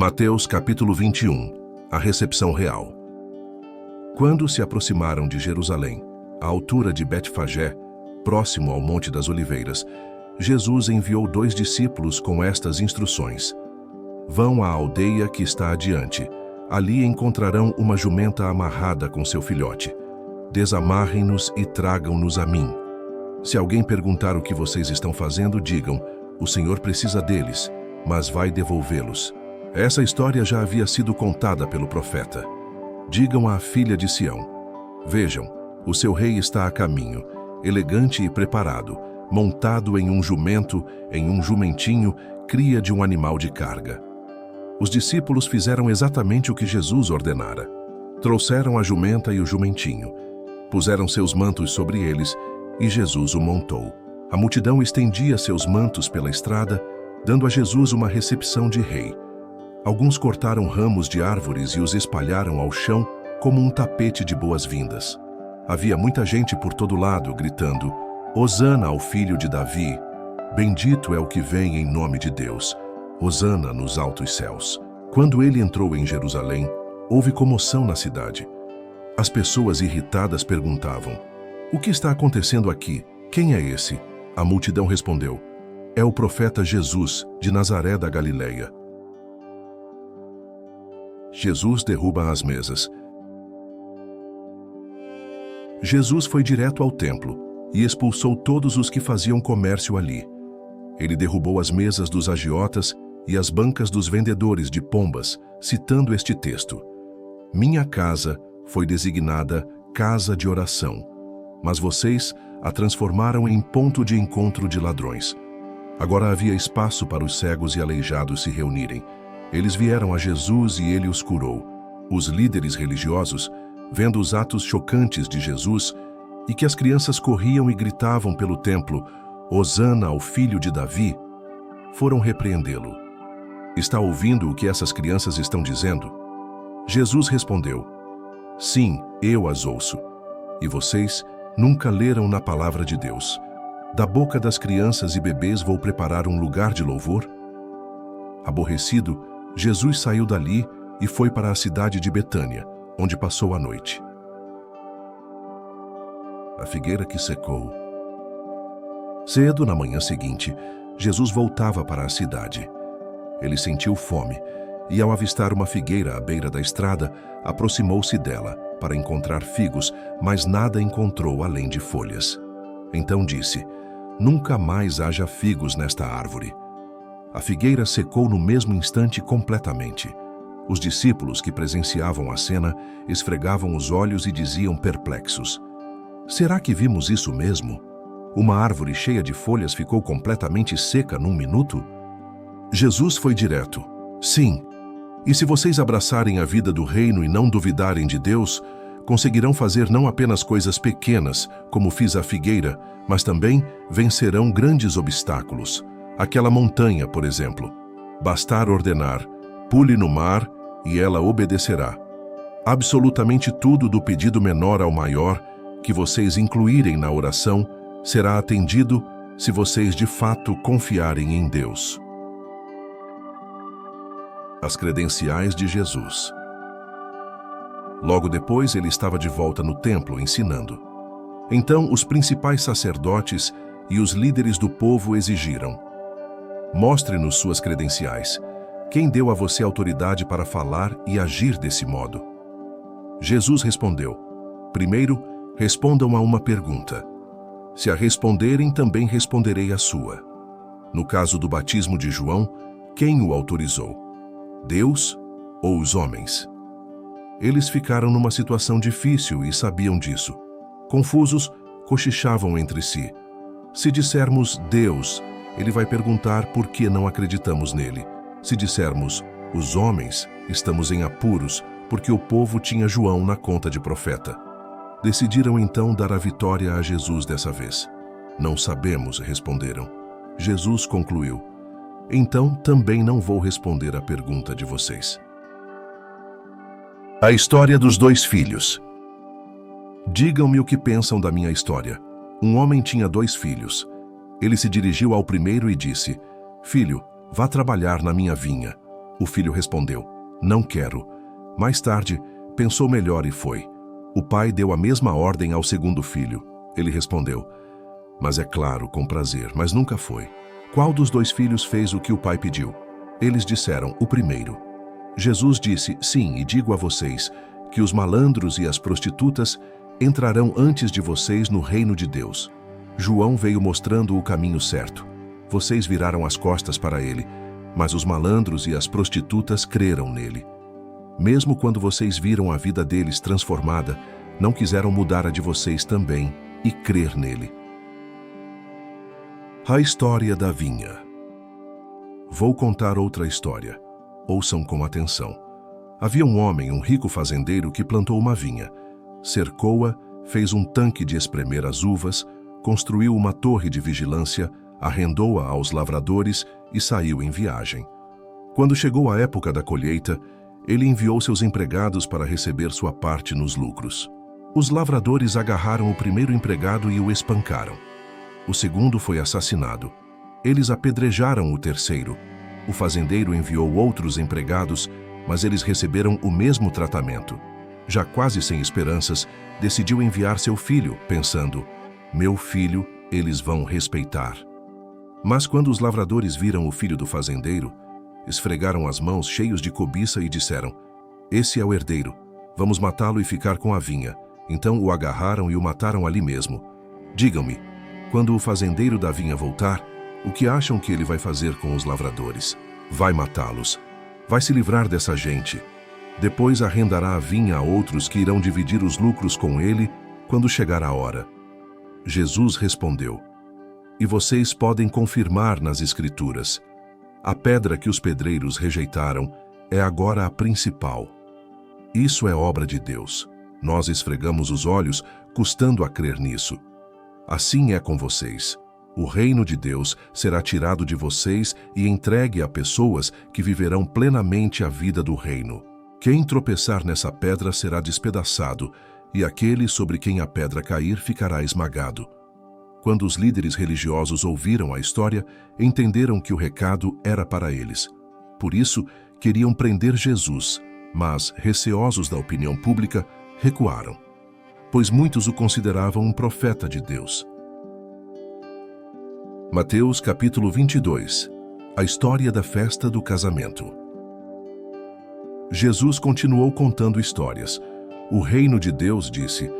Mateus capítulo 21. A recepção real. Quando se aproximaram de Jerusalém, à altura de Betfagé, próximo ao Monte das Oliveiras, Jesus enviou 2 discípulos com estas instruções: Vão à aldeia que está adiante. Ali encontrarão uma jumenta amarrada com seu filhote. Desamarrem-nos e tragam-nos a mim. Se alguém perguntar o que vocês estão fazendo, digam: o Senhor precisa deles, mas vai devolvê-los. Essa história já havia sido contada pelo profeta. Digam à filha de Sião: vejam, o seu rei está a caminho, elegante e preparado, montado em um jumento, em um jumentinho, cria de um animal de carga. Os discípulos fizeram exatamente o que Jesus ordenara. Trouxeram a jumenta e o jumentinho, puseram seus mantos sobre eles e Jesus o montou. A multidão estendia seus mantos pela estrada, dando a Jesus uma recepção de rei. Alguns cortaram ramos de árvores e os espalharam ao chão como um tapete de boas-vindas. Havia muita gente por todo lado gritando: Hosana ao filho de Davi! Bendito é o que vem em nome de Deus! Hosana nos altos céus! Quando ele entrou em Jerusalém, houve comoção na cidade. As pessoas irritadas perguntavam: o que está acontecendo aqui? Quem é esse? A multidão respondeu: é o profeta Jesus, de Nazaré da Galileia. Jesus derruba as mesas. Jesus foi direto ao templo e expulsou todos os que faziam comércio ali. Ele derrubou as mesas dos agiotas e as bancas dos vendedores de pombas, citando este texto: Minha casa foi designada casa de oração, mas vocês a transformaram em ponto de encontro de ladrões. Agora havia espaço para os cegos e aleijados se reunirem. Eles vieram a Jesus e ele os curou. Os líderes religiosos, vendo os atos chocantes de Jesus e que as crianças corriam e gritavam pelo templo: Hosana ao filho de Davi, foram repreendê-lo. Está ouvindo o que essas crianças estão dizendo? Jesus respondeu: Sim, eu as ouço. E vocês nunca leram na palavra de Deus: da boca das crianças e bebês vou preparar um lugar de louvor? Aborrecido, Jesus saiu dali e foi para a cidade de Betânia, onde passou a noite. A figueira que secou. Cedo na manhã seguinte, Jesus voltava para a cidade. Ele sentiu fome e, ao avistar uma figueira à beira da estrada, aproximou-se dela para encontrar figos, mas nada encontrou além de folhas. Então disse: Nunca mais haja figos nesta árvore. A figueira secou no mesmo instante completamente. Os discípulos que presenciavam a cena esfregavam os olhos e diziam perplexos: Será que vimos isso mesmo? Uma árvore cheia de folhas ficou completamente seca num minuto? Jesus foi direto: Sim. E se vocês abraçarem a vida do reino e não duvidarem de Deus, conseguirão fazer não apenas coisas pequenas, como fiz a figueira, mas também vencerão grandes obstáculos. Aquela montanha, por exemplo. Bastar ordenar: pule no mar, e ela obedecerá. Absolutamente tudo, do pedido menor ao maior, que vocês incluírem na oração, será atendido se vocês de fato confiarem em Deus. As credenciais de Jesus. Logo depois, ele estava de volta no templo ensinando. Então, os principais sacerdotes e os líderes do povo exigiram: Mostre-nos suas credenciais. Quem deu a você autoridade para falar e agir desse modo? Jesus respondeu: Primeiro, respondam a uma pergunta. Se a responderem, também responderei a sua. No caso do batismo de João, quem o autorizou? Deus ou os homens? Eles ficaram numa situação difícil e sabiam disso. Confusos, cochichavam entre si: Se dissermos Deus, ele vai perguntar por que não acreditamos nele. Se dissermos os homens, estamos em apuros, porque o povo tinha João na conta de profeta. Decidiram então dar a vitória a Jesus dessa vez. Não sabemos, responderam. Jesus concluiu: Então também não vou responder à pergunta de vocês. A história dos 2 filhos. Digam-me o que pensam da minha história. Um homem tinha 2 filhos. Ele se dirigiu ao primeiro e disse: Filho, vá trabalhar na minha vinha. O filho respondeu: Não quero. Mais tarde, pensou melhor e foi. O pai deu a mesma ordem ao segundo filho. Ele respondeu: Mas é claro, com prazer, mas nunca foi. Qual dos dois filhos fez o que o pai pediu? Eles disseram: O primeiro. Jesus disse: Sim, e digo a vocês, que os malandros e as prostitutas entrarão antes de vocês no reino de Deus. João veio mostrando o caminho certo. Vocês viraram as costas para ele, mas os malandros e as prostitutas creram nele. Mesmo quando vocês viram a vida deles transformada, não quiseram mudar a de vocês também e crer nele. A história da vinha. Vou contar outra história. Ouçam com atenção. Havia um homem, um rico fazendeiro, que plantou uma vinha. Cercou-a, fez um tanque de espremer as uvas, construiu uma torre de vigilância, arrendou-a aos lavradores e saiu em viagem. Quando chegou a época da colheita, ele enviou seus empregados para receber sua parte nos lucros. Os lavradores agarraram o primeiro empregado e o espancaram. O segundo foi assassinado. Eles apedrejaram o terceiro. O fazendeiro enviou outros empregados, mas eles receberam o mesmo tratamento. Já quase sem esperanças, decidiu enviar seu filho, pensando: Meu filho, eles vão respeitar. Mas quando os lavradores viram o filho do fazendeiro, esfregaram as mãos cheios de cobiça e disseram: Esse é o herdeiro, vamos matá-lo e ficar com a vinha. Então o agarraram e o mataram ali mesmo. Digam-me, quando o fazendeiro da vinha voltar, o que acham que ele vai fazer com os lavradores? Vai matá-los. Vai se livrar dessa gente. Depois arrendará a vinha a outros que irão dividir os lucros com ele quando chegar a hora. Jesus respondeu: E vocês podem confirmar nas Escrituras. A pedra que os pedreiros rejeitaram é agora a principal. Isso é obra de Deus. Nós esfregamos os olhos, custando a crer nisso. Assim é com vocês. O reino de Deus será tirado de vocês e entregue a pessoas que viverão plenamente a vida do reino. Quem tropeçar nessa pedra será despedaçado, e aquele sobre quem a pedra cair ficará esmagado. Quando os líderes religiosos ouviram a história, entenderam que o recado era para eles. Por isso, queriam prender Jesus, mas, receosos da opinião pública, recuaram, pois muitos o consideravam um profeta de Deus. Mateus capítulo 22. A história da festa do casamento. Jesus continuou contando histórias. O reino de Deus, disse,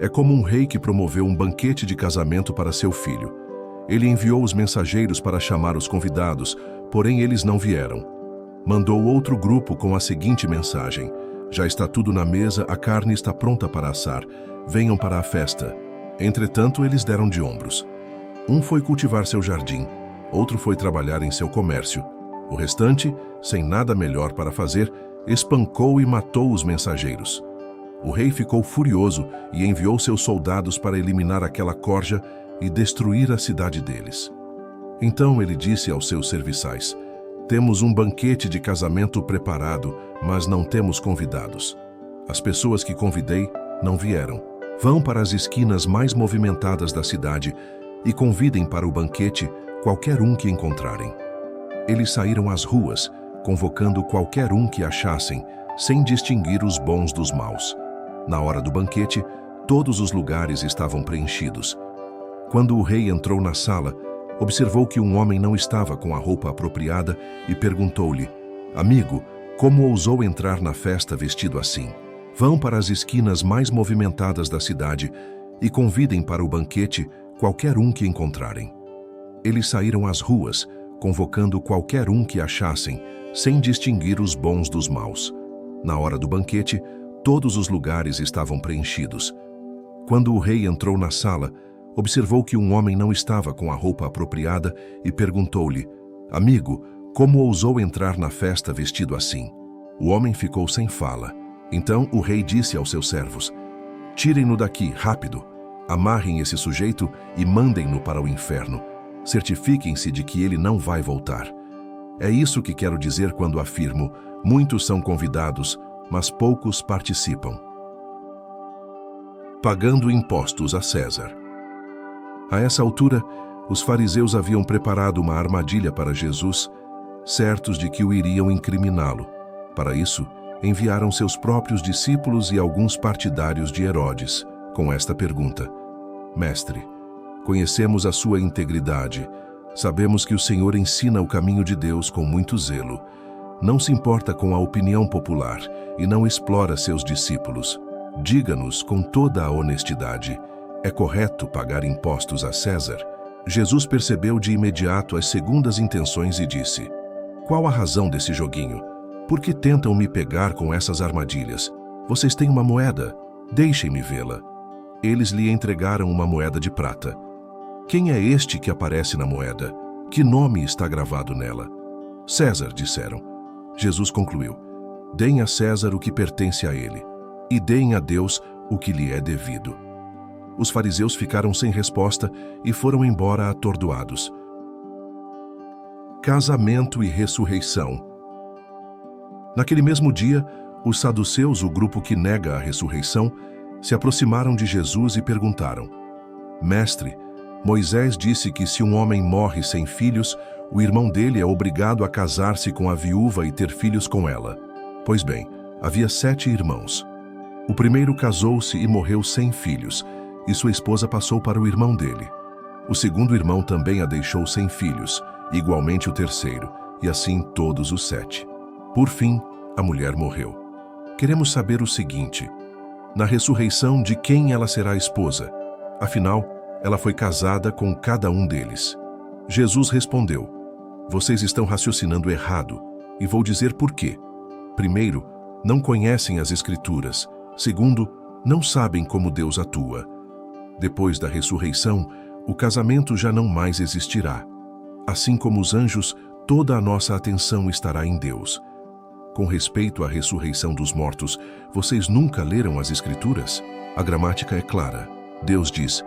é como um rei que promoveu um banquete de casamento para seu filho. Ele enviou os mensageiros para chamar os convidados, porém eles não vieram. Mandou outro grupo com a seguinte mensagem: Já está tudo na mesa, a carne está pronta para assar. Venham para a festa. Entretanto, eles deram de ombros. Um foi cultivar seu jardim, outro foi trabalhar em seu comércio. O restante, sem nada melhor para fazer, espancou e matou os mensageiros. O rei ficou furioso e enviou seus soldados para eliminar aquela corja e destruir a cidade deles. Então ele disse aos seus serviçais: Temos um banquete de casamento preparado, mas não temos convidados. As pessoas que convidei não vieram. Vão para as esquinas mais movimentadas da cidade e convidem para o banquete qualquer um que encontrarem. Eles saíram às ruas, convocando qualquer um que achassem, sem distinguir os bons dos maus. Na hora do banquete, todos os lugares estavam preenchidos. Quando o rei entrou na sala, observou que um homem não estava com a roupa apropriada e perguntou-lhe: Amigo, como ousou entrar na festa vestido assim? Vão para as esquinas mais movimentadas da cidade e convidem para o banquete qualquer um que encontrarem. Eles saíram às ruas, convocando qualquer um que achassem, sem distinguir os bons dos maus. Na hora do banquete, todos os lugares estavam preenchidos. Quando o rei entrou na sala, observou que um homem não estava com a roupa apropriada e perguntou-lhe: Amigo, como ousou entrar na festa vestido assim? O homem ficou sem fala. Então o rei disse aos seus servos: Tirem-no daqui, rápido. Amarrem esse sujeito e mandem-no para o inferno. Certifiquem-se de que ele não vai voltar. É isso que quero dizer quando afirmo: muitos são convidados, mas poucos participam. Pagando impostos a César. A essa altura, os fariseus haviam preparado uma armadilha para Jesus. certos de que o iriam incriminá-lo. Para isso, enviaram seus próprios discípulos e alguns partidários de Herodes, com esta pergunta: Mestre, conhecemos a sua integridade. Sabemos que o Senhor ensina o caminho de Deus com muito zelo. Não se importa com a opinião popular e não explora seus discípulos. Diga-nos com toda a honestidade: é correto pagar impostos a César? Jesus percebeu de imediato as segundas intenções e disse: Qual a razão desse joguinho? Por que tentam me pegar com essas armadilhas? Vocês têm uma moeda? Deixem-me vê-la. Eles lhe entregaram uma moeda de prata. Quem é este que aparece na moeda? Que nome está gravado nela? César, disseram. Jesus concluiu: Deem a César o que pertence a ele, e deem a Deus o que lhe é devido. Os fariseus ficaram sem resposta e foram embora atordoados. Casamento e ressurreição. Naquele mesmo dia, os saduceus, o grupo que nega a ressurreição, se aproximaram de Jesus e perguntaram: Mestre, Moisés disse que se um homem morre sem filhos, o irmão dele é obrigado a casar-se com a viúva e ter filhos com ela. Pois bem, havia 7 irmãos. O primeiro casou-se e morreu sem filhos, e sua esposa passou para o irmão dele. O segundo irmão também a deixou sem filhos, igualmente o terceiro, e assim todos os 7. Por fim, a mulher morreu. Queremos saber o seguinte: na ressurreição, de quem ela será esposa? Afinal, ela foi casada com cada um deles. Jesus respondeu: Vocês estão raciocinando errado, e vou dizer por quê. Primeiro, não conhecem as Escrituras. Segundo, não sabem como Deus atua. Depois da ressurreição, o casamento já não mais existirá. Assim como os anjos, toda a nossa atenção estará em Deus. Com respeito à ressurreição dos mortos, vocês nunca leram as Escrituras? A gramática é clara. Deus diz: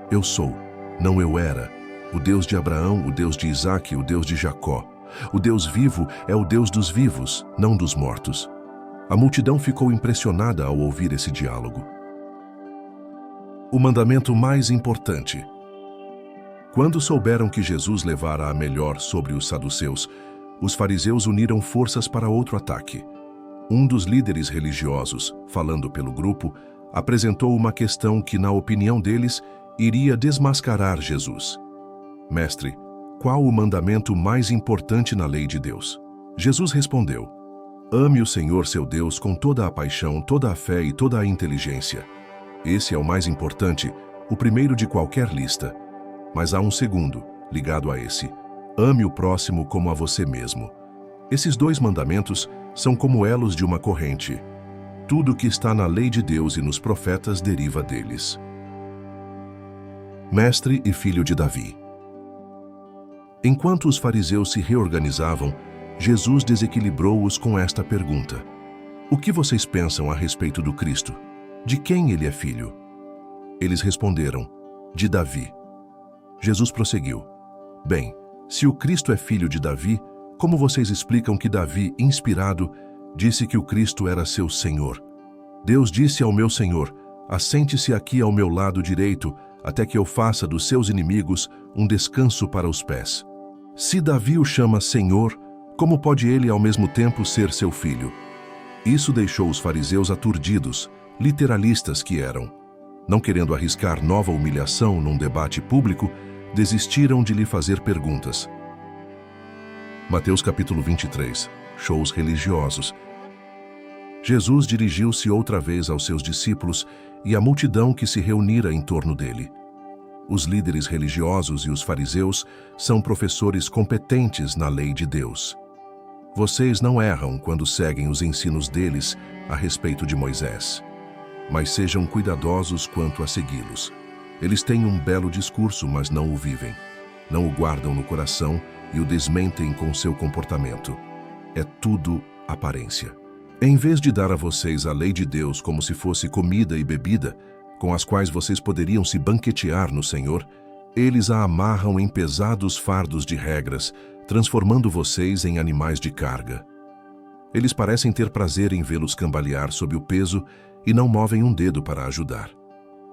Eu sou, não eu era. O Deus de Abraão, o Deus de Isaque, o Deus de Jacó. O Deus vivo é o Deus dos vivos, não dos mortos. A multidão ficou impressionada ao ouvir esse diálogo. O mandamento mais importante. Quando souberam que Jesus levara a melhor sobre os saduceus, os fariseus uniram forças para outro ataque. Um dos líderes religiosos, falando pelo grupo, apresentou uma questão que, na opinião deles, iria desmascarar Jesus. Mestre, qual o mandamento mais importante na lei de Deus? Jesus respondeu: Ame o Senhor seu Deus com toda a paixão, toda a fé e toda a inteligência. Esse é o mais importante, o primeiro de qualquer lista. Mas há um segundo, ligado a esse: ame o próximo como a você mesmo. Esses 2 mandamentos são como elos de uma corrente. Tudo que está na lei de Deus e nos profetas deriva deles. Mestre e filho de Davi. Enquanto os fariseus se reorganizavam, Jesus desequilibrou-os com esta pergunta: O que vocês pensam a respeito do Cristo? De quem ele é filho? Eles responderam: De Davi. Jesus prosseguiu: Bem, se o Cristo é filho de Davi, como vocês explicam que Davi, inspirado, disse que o Cristo era seu Senhor? Deus disse ao meu Senhor: Assente-se aqui ao meu lado direito, até que eu faça dos seus inimigos um descanso para os pés. Se Davi o chama Senhor, como pode ele ao mesmo tempo ser seu filho? Isso deixou os fariseus aturdidos, literalistas que eram. Não querendo arriscar nova humilhação num debate público, desistiram de lhe fazer perguntas. Mateus capítulo 23. Shows religiosos. Jesus dirigiu-se outra vez aos seus discípulos e à multidão que se reunira em torno dele. Os líderes religiosos e os fariseus são professores competentes na lei de Deus. Vocês não erram quando seguem os ensinos deles a respeito de Moisés, mas sejam cuidadosos quanto a segui-los. Eles têm um belo discurso, mas não o vivem. Não o guardam no coração e o desmentem com seu comportamento. É tudo aparência. Em vez de dar a vocês a lei de Deus como se fosse comida e bebida, com as quais vocês poderiam se banquetear no Senhor, eles a amarram em pesados fardos de regras, transformando vocês em animais de carga. Eles parecem ter prazer em vê-los cambalear sob o peso e não movem um dedo para ajudar.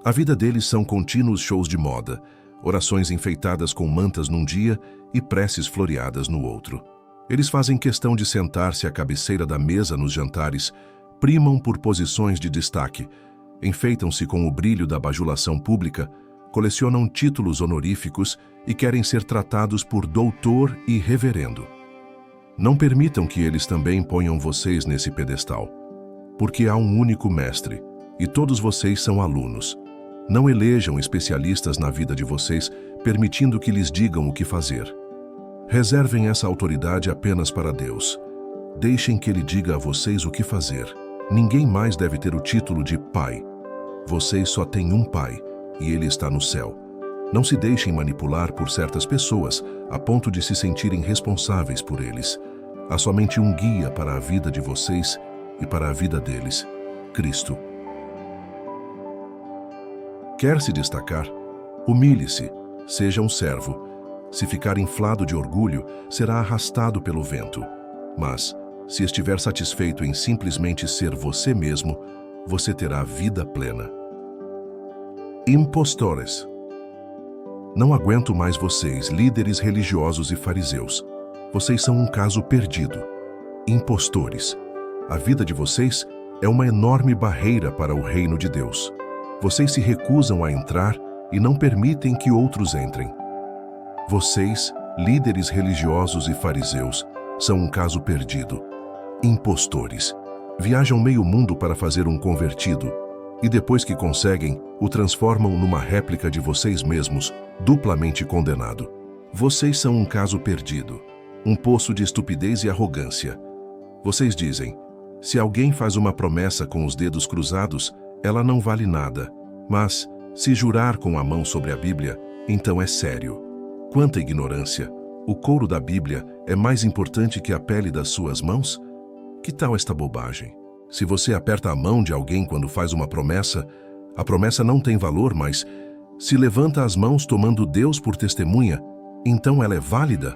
A vida deles são contínuos shows de moda, orações enfeitadas com mantas num dia e preces floreadas no outro. Eles fazem questão de sentar-se à cabeceira da mesa nos jantares, primam por posições de destaque, enfeitam-se com o brilho da bajulação pública, colecionam títulos honoríficos e querem ser tratados por doutor e reverendo. Não permitam que eles também ponham vocês nesse pedestal, porque há um único mestre, e todos vocês são alunos. Não elejam especialistas na vida de vocês, permitindo que lhes digam o que fazer. Reservem essa autoridade apenas para Deus. Deixem que Ele diga a vocês o que fazer. Ninguém mais deve ter o título de pai. Vocês só têm um pai, e Ele está no céu. Não se deixem manipular por certas pessoas, a ponto de se sentirem responsáveis por eles. Há somente um guia para a vida de vocês e para a vida deles: Cristo. Quer se destacar? Humilhe-se, seja um servo. Se ficar inflado de orgulho, será arrastado pelo vento. Mas, se estiver satisfeito em simplesmente ser você mesmo, você terá vida plena. Impostores. Não aguento mais vocês, líderes religiosos e fariseus. Vocês são um caso perdido. Impostores. A vida de vocês é uma enorme barreira para o reino de Deus. Vocês se recusam a entrar e não permitem que outros entrem. Vocês, líderes religiosos e fariseus, são um caso perdido. Impostores. Viajam meio mundo para fazer um convertido e depois que conseguem, o transformam numa réplica de vocês mesmos, duplamente condenado. Vocês são um caso perdido, um poço de estupidez e arrogância. Vocês dizem: se alguém faz uma promessa com os dedos cruzados, ela não vale nada. Mas, se jurar com a mão sobre a Bíblia, então é sério. Quanta ignorância! O couro da Bíblia é mais importante que a pele das suas mãos? Que tal esta bobagem? Se você aperta a mão de alguém quando faz uma promessa, a promessa não tem valor, mas se levanta as mãos tomando Deus por testemunha, então ela é válida?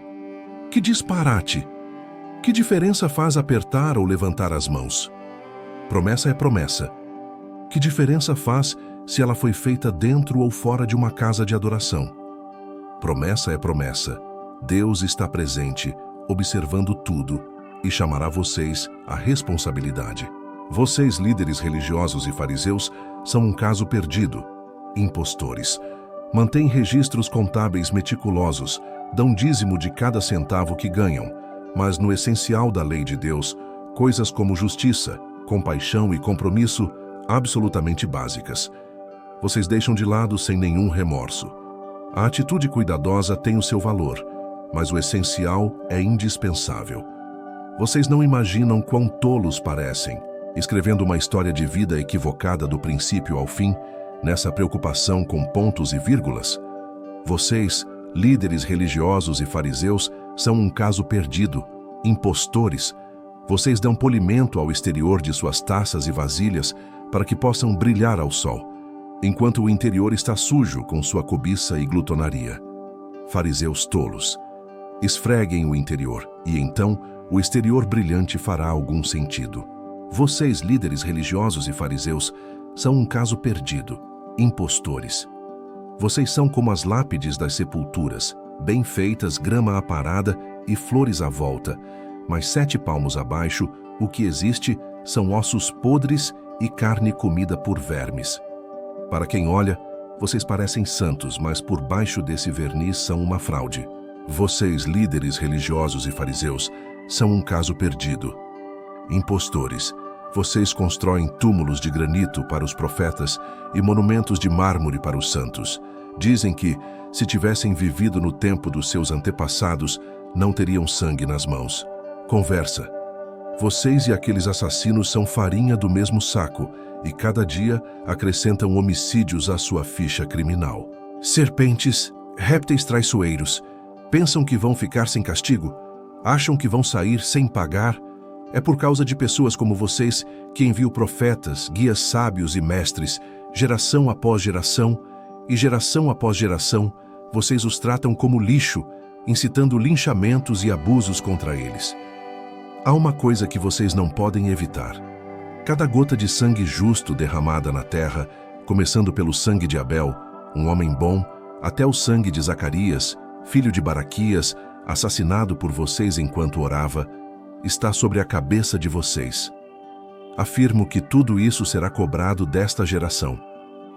Que disparate! Que diferença faz apertar ou levantar as mãos? Promessa é promessa. Que diferença faz se ela foi feita dentro ou fora de uma casa de adoração? Promessa é promessa. Deus está presente, observando tudo, e chamará vocês à responsabilidade. Vocês, líderes religiosos e fariseus, são um caso perdido. Impostores. Mantêm registros contábeis meticulosos, dão dízimo de cada centavo que ganham, mas no essencial da lei de Deus, coisas como justiça, compaixão e compromisso, absolutamente básicas. Vocês deixam de lado sem nenhum remorso. A atitude cuidadosa tem o seu valor, mas o essencial é indispensável. Vocês não imaginam quão tolos parecem, escrevendo uma história de vida equivocada do princípio ao fim, nessa preocupação com pontos e vírgulas? Vocês, líderes religiosos e fariseus, são um caso perdido, impostores. Vocês dão polimento ao exterior de suas taças e vasilhas para que possam brilhar ao sol, enquanto o interior está sujo com sua cobiça e glutonaria. Fariseus tolos. Esfreguem o interior, e então o exterior brilhante fará algum sentido. Vocês, líderes religiosos e fariseus, são um caso perdido, impostores. Vocês são como as lápides das sepulturas, bem feitas, grama aparada e flores à volta, mas 7 palmos abaixo, o que existe são ossos podres e carne comida por vermes. Para quem olha, vocês parecem santos, mas por baixo desse verniz são uma fraude. Vocês, líderes religiosos e fariseus, são um caso perdido. Impostores. Vocês constroem túmulos de granito para os profetas e monumentos de mármore para os santos. Dizem que, se tivessem vivido no tempo dos seus antepassados, não teriam sangue nas mãos. Conversa. Vocês e aqueles assassinos são farinha do mesmo saco e cada dia acrescentam homicídios à sua ficha criminal. Serpentes, répteis traiçoeiros, pensam que vão ficar sem castigo? Acham que vão sair sem pagar? É por causa de pessoas como vocês que envio profetas, guias sábios e mestres, geração após geração, e geração após geração, vocês os tratam como lixo, incitando linchamentos e abusos contra eles. Há uma coisa que vocês não podem evitar. Cada gota de sangue justo derramada na terra, começando pelo sangue de Abel, um homem bom, até o sangue de Zacarias, filho de Baraquias, assassinado por vocês enquanto orava, está sobre a cabeça de vocês. Afirmo que tudo isso será cobrado desta geração.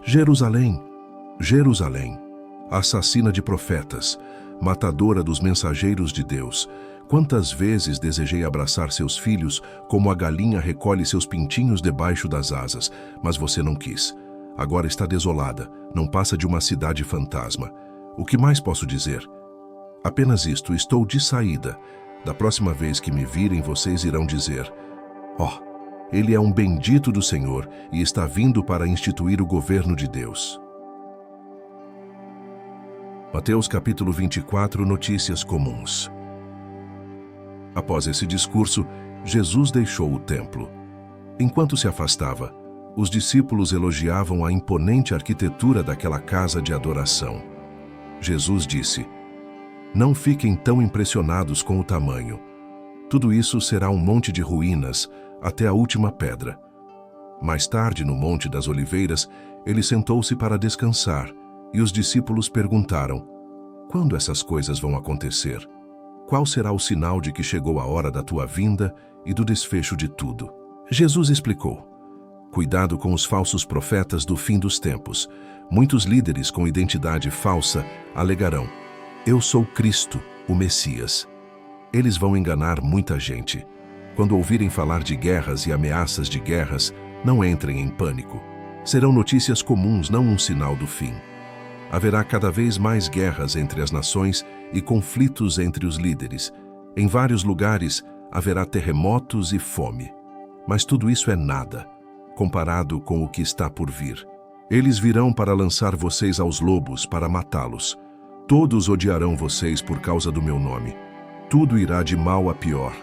Jerusalém, Jerusalém, assassina de profetas, matadora dos mensageiros de Deus, quantas vezes desejei abraçar seus filhos, como a galinha recolhe seus pintinhos debaixo das asas, mas você não quis. Agora está desolada, não passa de uma cidade fantasma. O que mais posso dizer? Apenas isto, estou de saída. Da próxima vez que me virem, vocês irão dizer: ó, ele é um bendito do Senhor e está vindo para instituir o governo de Deus. Mateus capítulo 24, notícias comuns. Após esse discurso, Jesus deixou o templo. Enquanto se afastava, os discípulos elogiavam a imponente arquitetura daquela casa de adoração. Jesus disse: não fiquem tão impressionados com o tamanho. Tudo isso será um monte de ruínas, até a última pedra. Mais tarde, no Monte das Oliveiras, ele sentou-se para descansar, e os discípulos perguntaram: quando essas coisas vão acontecer? Qual será o sinal de que chegou a hora da tua vinda e do desfecho de tudo? Jesus explicou: cuidado com os falsos profetas do fim dos tempos. Muitos líderes com identidade falsa alegarão: eu sou Cristo, o Messias. Eles vão enganar muita gente. Quando ouvirem falar de guerras e ameaças de guerras, não entrem em pânico. Serão notícias comuns, não um sinal do fim. Haverá cada vez mais guerras entre as nações e conflitos entre os líderes. Em vários lugares haverá terremotos e fome. Mas tudo isso é nada, comparado com o que está por vir. Eles virão para lançar vocês aos lobos, para matá-los. Todos odiarão vocês por causa do meu nome. Tudo irá de mal a pior.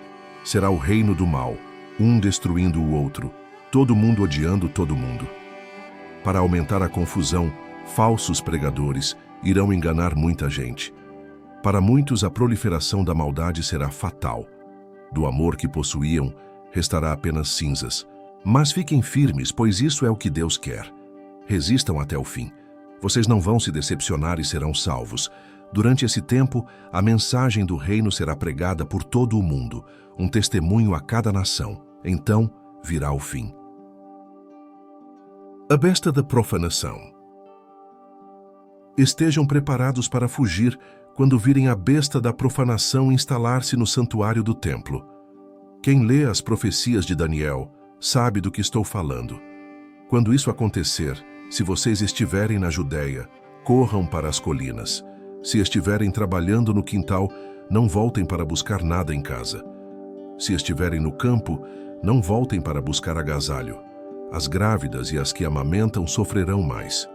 Será o reino do mal, um destruindo o outro, todo mundo odiando todo mundo. Para aumentar a confusão, falsos pregadores irão enganar muita gente. Para muitos, a proliferação da maldade será fatal. Do amor que possuíam, restará apenas cinzas. Mas fiquem firmes, pois isso é o que Deus quer. Resistam até o fim. Vocês não vão se decepcionar e serão salvos. Durante esse tempo, a mensagem do reino será pregada por todo o mundo, um testemunho a cada nação. Então, virá o fim. A besta da profanação. Estejam preparados para fugir quando virem a besta da profanação instalar-se no santuário do templo. Quem lê as profecias de Daniel sabe do que estou falando. Quando isso acontecer, se vocês estiverem na Judeia, corram para as colinas. Se estiverem trabalhando no quintal, não voltem para buscar nada em casa. Se estiverem no campo, não voltem para buscar agasalho. As grávidas e as que amamentam sofrerão mais.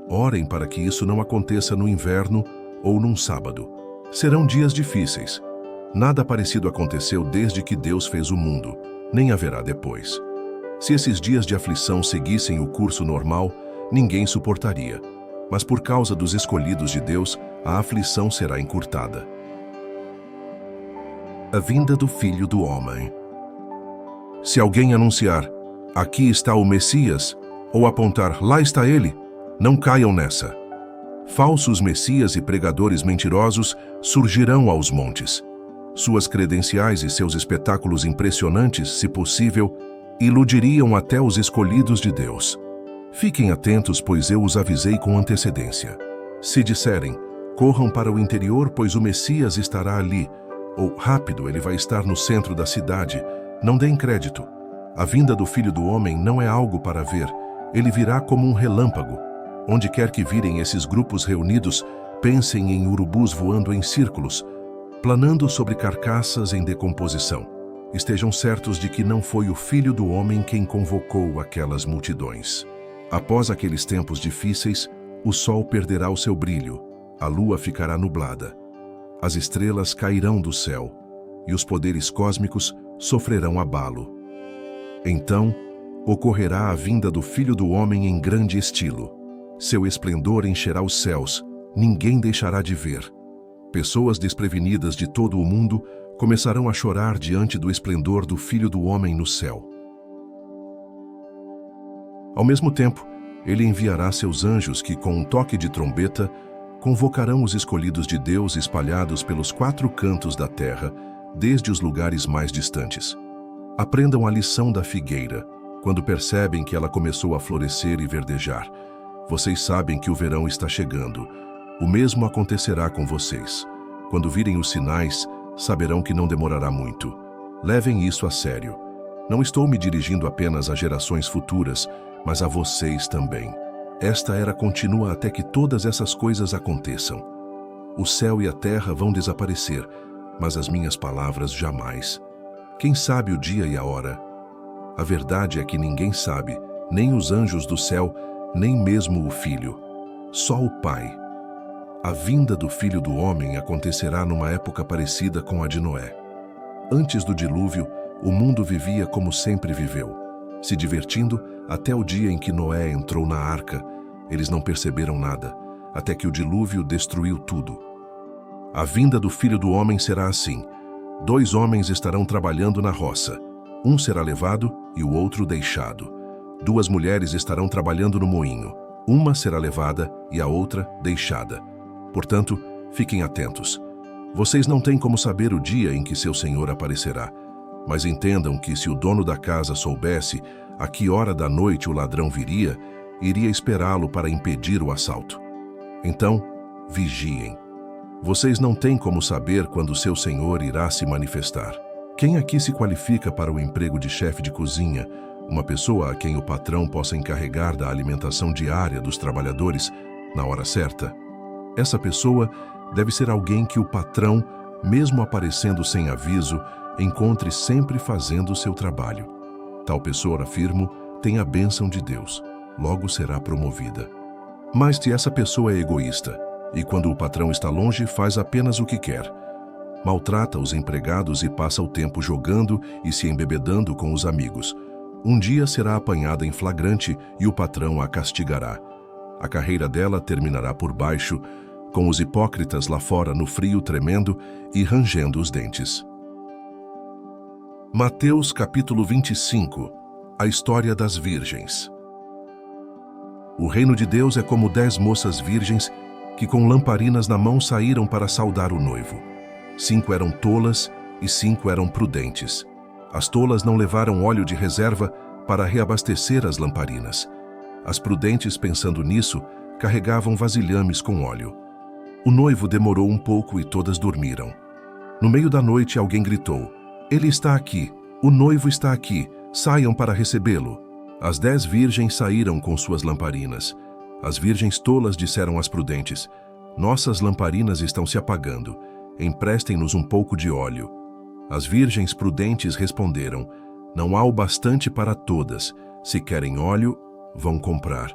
Orem para que isso não aconteça no inverno ou num sábado. Serão dias difíceis. Nada parecido aconteceu desde que Deus fez o mundo, nem haverá depois. Se esses dias de aflição seguissem o curso normal, ninguém suportaria. Mas por causa dos escolhidos de Deus, a aflição será encurtada. A vinda do Filho do Homem. Se alguém anunciar: aqui está o Messias, ou apontar: lá está ele, não caiam nessa. Falsos messias e pregadores mentirosos surgirão aos montes. Suas credenciais e seus espetáculos impressionantes, se possível, iludiriam até os escolhidos de Deus. Fiquem atentos, pois eu os avisei com antecedência. Se disserem: corram para o interior, pois o Messias estará ali, ou rápido, ele vai estar no centro da cidade, não deem crédito. A vinda do Filho do Homem não é algo para ver, ele virá como um relâmpago. Onde quer que virem esses grupos reunidos, pensem em urubus voando em círculos, planando sobre carcaças em decomposição. Estejam certos de que não foi o Filho do Homem quem convocou aquelas multidões. Após aqueles tempos difíceis, o sol perderá o seu brilho, a lua ficará nublada, as estrelas cairão do céu e os poderes cósmicos sofrerão abalo. Então, ocorrerá a vinda do Filho do Homem em grande estilo. Seu esplendor encherá os céus, ninguém deixará de ver. Pessoas desprevenidas de todo o mundo começarão a chorar diante do esplendor do Filho do Homem no céu. Ao mesmo tempo, ele enviará seus anjos que, com um toque de trombeta, convocarão os escolhidos de Deus espalhados pelos 4 cantos da terra, desde os lugares mais distantes. Aprendam a lição da figueira, quando percebem que ela começou a florescer e verdejar. Vocês sabem que o verão está chegando. O mesmo acontecerá com vocês. Quando virem os sinais, saberão que não demorará muito. Levem isso a sério. Não estou me dirigindo apenas a gerações futuras, mas a vocês também. Esta era continua até que todas essas coisas aconteçam. O céu e a terra vão desaparecer, mas as minhas palavras jamais. Quem sabe o dia e a hora? A verdade é que ninguém sabe, nem os anjos do céu, nem mesmo o Filho. Só o Pai. A vinda do Filho do Homem acontecerá numa época parecida com a de Noé. Antes do dilúvio, o mundo vivia como sempre viveu, se divertindo até o dia em que Noé entrou na arca. Eles não perceberam nada, até que o dilúvio destruiu tudo. A vinda do Filho do Homem será assim. 2 homens estarão trabalhando na roça. Um será levado e o outro deixado. 2 mulheres estarão trabalhando no moinho. Uma será levada e a outra deixada. Portanto, fiquem atentos. Vocês não têm como saber o dia em que seu Senhor aparecerá. Mas entendam que se o dono da casa soubesse a que hora da noite o ladrão viria, iria esperá-lo para impedir o assalto. Então, vigiem. Vocês não têm como saber quando seu Senhor irá se manifestar. Quem aqui se qualifica para o emprego de chefe de cozinha, uma pessoa a quem o patrão possa encarregar da alimentação diária dos trabalhadores na hora certa? Essa pessoa deve ser alguém que o patrão, mesmo aparecendo sem aviso, encontre sempre fazendo o seu trabalho. Tal pessoa, afirmo, tem a bênção de Deus, logo será promovida. Mas se essa pessoa é egoísta, e quando o patrão está longe faz apenas o que quer, maltrata os empregados e passa o tempo jogando e se embebedando com os amigos, um dia será apanhada em flagrante e o patrão a castigará. A carreira dela terminará por baixo, com os hipócritas lá fora no frio tremendo e rangendo os dentes. Mateus capítulo 25. A história das virgens. O reino de Deus é como 10 moças virgens que com lamparinas na mão saíram para saudar o noivo. 5 eram tolas e 5 eram prudentes. As tolas não levaram óleo de reserva para reabastecer as lamparinas. As prudentes, pensando nisso, carregavam vasilhames com óleo. O noivo demorou um pouco e todas dormiram. No meio da noite alguém gritou: "Ele está aqui, o noivo está aqui, saiam para recebê-lo." As 10 virgens saíram com suas lamparinas. As virgens tolas disseram às prudentes: "Nossas lamparinas estão se apagando, emprestem-nos um pouco de óleo." As virgens prudentes responderam: "Não há o bastante para todas, se querem óleo, vão comprar."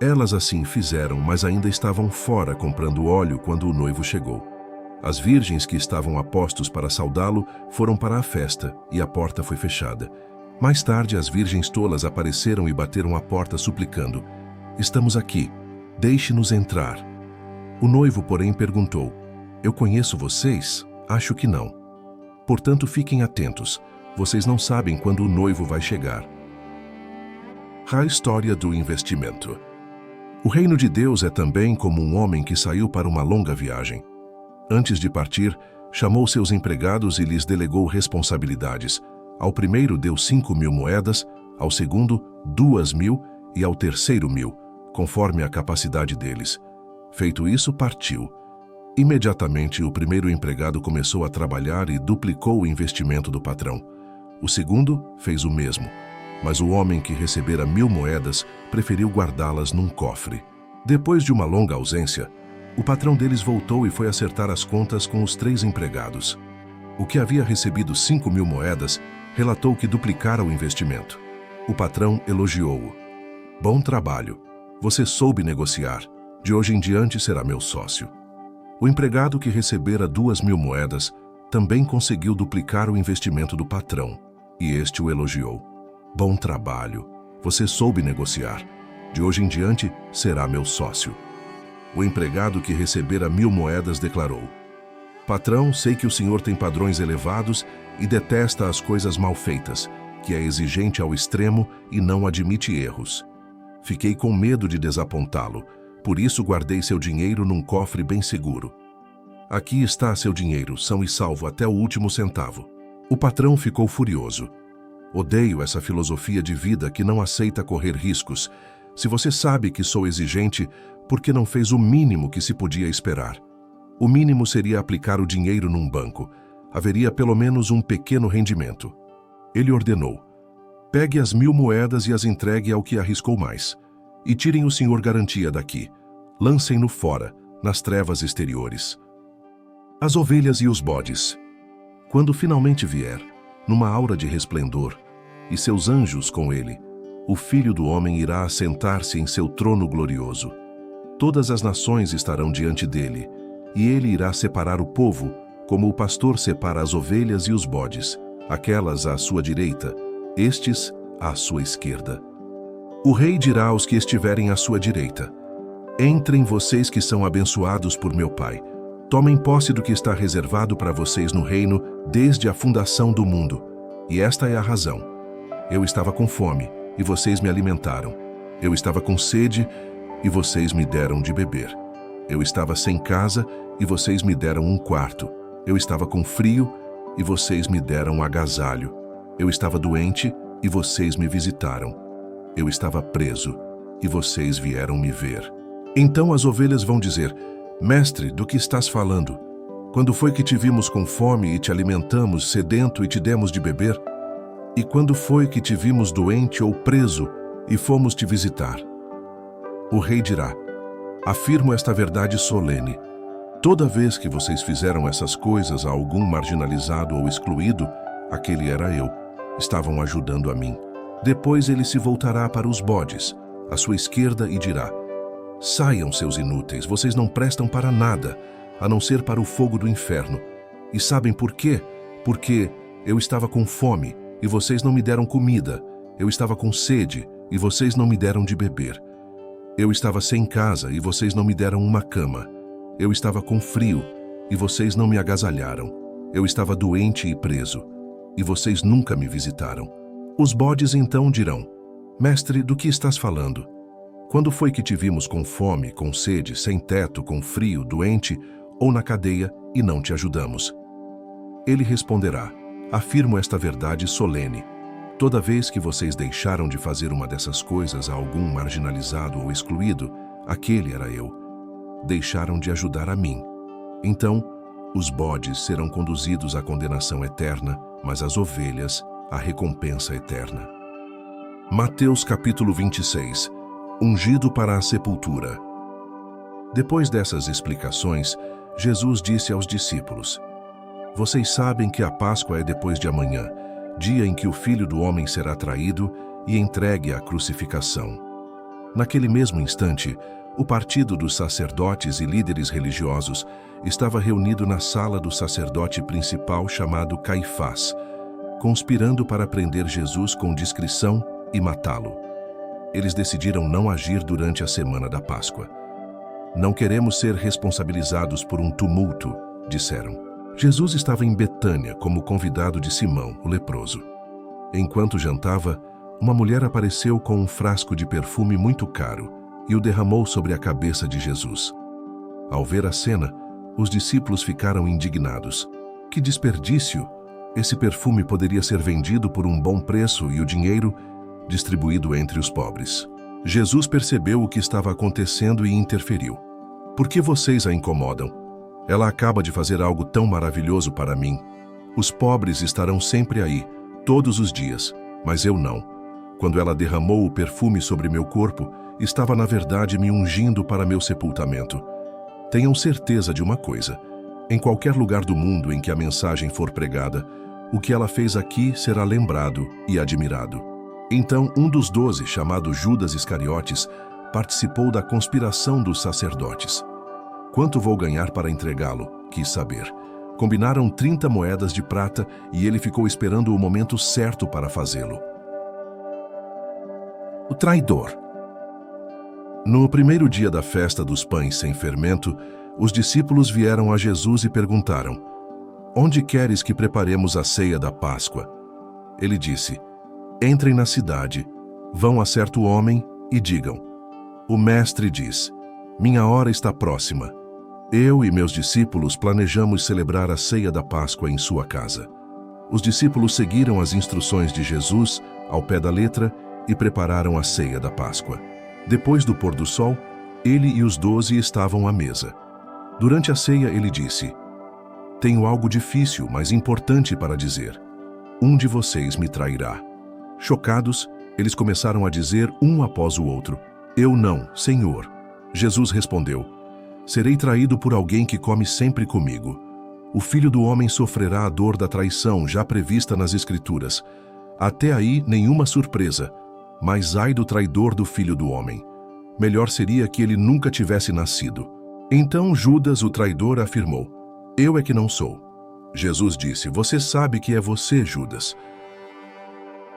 Elas assim fizeram, mas ainda estavam fora comprando óleo quando o noivo chegou. As virgens que estavam a postos para saudá-lo foram para a festa e a porta foi fechada. Mais tarde as virgens tolas apareceram e bateram à porta suplicando: "Estamos aqui, deixe-nos entrar." O noivo, porém, perguntou: "Eu conheço vocês? Acho que não. Portanto, fiquem atentos, vocês não sabem quando o noivo vai chegar." A história do investimento. O reino de Deus é também como um homem que saiu para uma longa viagem. Antes de partir, chamou seus empregados e lhes delegou responsabilidades. Ao primeiro deu 5.000 moedas, ao segundo 2.000 e ao terceiro 1.000, conforme a capacidade deles. Feito isso, partiu. Imediatamente o primeiro empregado começou a trabalhar e duplicou o investimento do patrão. O segundo fez o mesmo, mas o homem que recebera 1.000 moedas preferiu guardá-las num cofre. Depois de uma longa ausência, o patrão deles voltou e foi acertar as contas com os 3 empregados. O que havia recebido 5.000 moedas relatou que duplicara o investimento. O patrão elogiou-o: "Bom trabalho, você soube negociar. De hoje em diante será meu sócio." O empregado que recebera 2.000 moedas também conseguiu duplicar o investimento do patrão, e este o elogiou: "Bom trabalho, você soube negociar. De hoje em diante será meu sócio." O empregado que recebera 1.000 moedas declarou: "Patrão, sei que o senhor tem padrões elevados e detesta as coisas mal feitas, que é exigente ao extremo e não admite erros. Fiquei com medo de desapontá-lo, Por isso guardei seu dinheiro num cofre bem seguro. Aqui está seu dinheiro, são e salvo até o último centavo. O patrão ficou furioso. Odeio essa filosofia de vida que não aceita correr riscos. Se você sabe que sou exigente, por que não fez o mínimo que se podia esperar? O mínimo seria aplicar o dinheiro num banco. Haveria pelo menos um pequeno rendimento. Ele ordenou: pegue as 1.000 moedas e as entregue ao que arriscou mais. E tirem o senhor garantia daqui. Lancem-no fora, nas trevas exteriores. As ovelhas e os bodes. Quando finalmente vier, numa aura de resplendor, e seus anjos com ele, o Filho do Homem irá assentar-se em seu trono glorioso. Todas as nações estarão diante dele, e ele irá separar o povo, como o pastor separa as ovelhas e os bodes, aquelas à sua direita, estes à sua esquerda. O rei dirá aos que estiverem à sua direita: entrem vocês que são abençoados por meu Pai. Tomem posse do que está reservado para vocês no reino desde a fundação do mundo. E esta é a razão. Eu estava com fome, e vocês me alimentaram. Eu estava com sede, e vocês me deram de beber. Eu estava sem casa, e vocês me deram um quarto. Eu estava com frio, e vocês me deram um agasalho. Eu estava doente, e vocês me visitaram. Eu estava preso, e vocês vieram me ver. Então as ovelhas vão dizer: Mestre, do que estás falando? Quando foi que te vimos com fome e te alimentamos, sedento e te demos de beber? E quando foi que te vimos doente ou preso e fomos te visitar? O rei dirá: afirmo esta verdade solene. Toda vez que vocês fizeram essas coisas a algum marginalizado ou excluído, aquele era eu. Estavam ajudando a mim. Depois ele se voltará para os bodes, à sua esquerda, e dirá: saiam, seus inúteis, vocês não prestam para nada, a não ser para o fogo do inferno. E sabem por quê? Porque eu estava com fome, e vocês não me deram comida. Eu estava com sede, e vocês não me deram de beber. Eu estava sem casa, e vocês não me deram uma cama. Eu estava com frio, e vocês não me agasalharam. Eu estava doente e preso, e vocês nunca me visitaram. Os bodes então dirão: Mestre, do que estás falando? Quando foi que te vimos com fome, com sede, sem teto, com frio, doente ou na cadeia e não te ajudamos? Ele responderá: afirmo esta verdade solene. Toda vez que vocês deixaram de fazer uma dessas coisas a algum marginalizado ou excluído, aquele era eu. Deixaram de ajudar a mim. Então, os bodes serão conduzidos à condenação eterna, mas as ovelhas à recompensa eterna. Mateus capítulo 26. Ungido para a sepultura. Depois dessas explicações, Jesus disse aos discípulos: vocês sabem que a Páscoa é depois de amanhã, dia em que o Filho do Homem será traído e entregue à crucificação. Naquele mesmo instante, o partido dos sacerdotes e líderes religiosos estava reunido na sala do sacerdote principal chamado Caifás, conspirando para prender Jesus com discrição e matá-lo. Eles decidiram não agir durante a semana da Páscoa. Não queremos ser responsabilizados por um tumulto, disseram. Jesus estava em Betânia como convidado de Simão, o leproso. Enquanto jantava, uma mulher apareceu com um frasco de perfume muito caro e o derramou sobre a cabeça de Jesus. Ao ver a cena, os discípulos ficaram indignados. Que desperdício! Esse perfume poderia ser vendido por um bom preço e o dinheiro distribuído entre os pobres. Jesus percebeu o que estava acontecendo e interferiu. Por que vocês a incomodam? Ela acaba de fazer algo tão maravilhoso para mim. Os pobres estarão sempre aí, todos os dias, mas eu não. Quando ela derramou o perfume sobre meu corpo, estava na verdade me ungindo para meu sepultamento. Tenham certeza de uma coisa: em qualquer lugar do mundo em que a mensagem for pregada, o que ela fez aqui será lembrado e admirado. Então, um dos 12, chamado Judas Iscariotes, participou da conspiração dos sacerdotes. Quanto vou ganhar para entregá-lo? Quis saber. Combinaram 30 moedas de prata e ele ficou esperando o momento certo para fazê-lo. O traidor. No primeiro dia da festa dos pães sem fermento, os discípulos vieram a Jesus e perguntaram: onde queres que preparemos a ceia da Páscoa? Ele disse: entrem na cidade, vão a certo homem e digam: o mestre diz: Minha hora está próxima. Eu e meus discípulos planejamos celebrar a ceia da Páscoa em sua casa. Os discípulos seguiram as instruções de Jesus ao pé da letra e prepararam a ceia da Páscoa. Depois do pôr do sol, ele e os 12 estavam à mesa. Durante a ceia, ele disse: Tenho algo difícil, mas importante para dizer. Um de vocês me trairá. Chocados, eles começaram a dizer um após o outro: Eu não, Senhor. Jesus respondeu: Serei traído por alguém que come sempre comigo. O Filho do Homem sofrerá a dor da traição já prevista nas Escrituras. Até aí, nenhuma surpresa. Mas ai do traidor do Filho do Homem. Melhor seria que ele nunca tivesse nascido. Então Judas, o traidor, afirmou: Eu é que não sou. Jesus disse: Você sabe que é você, Judas.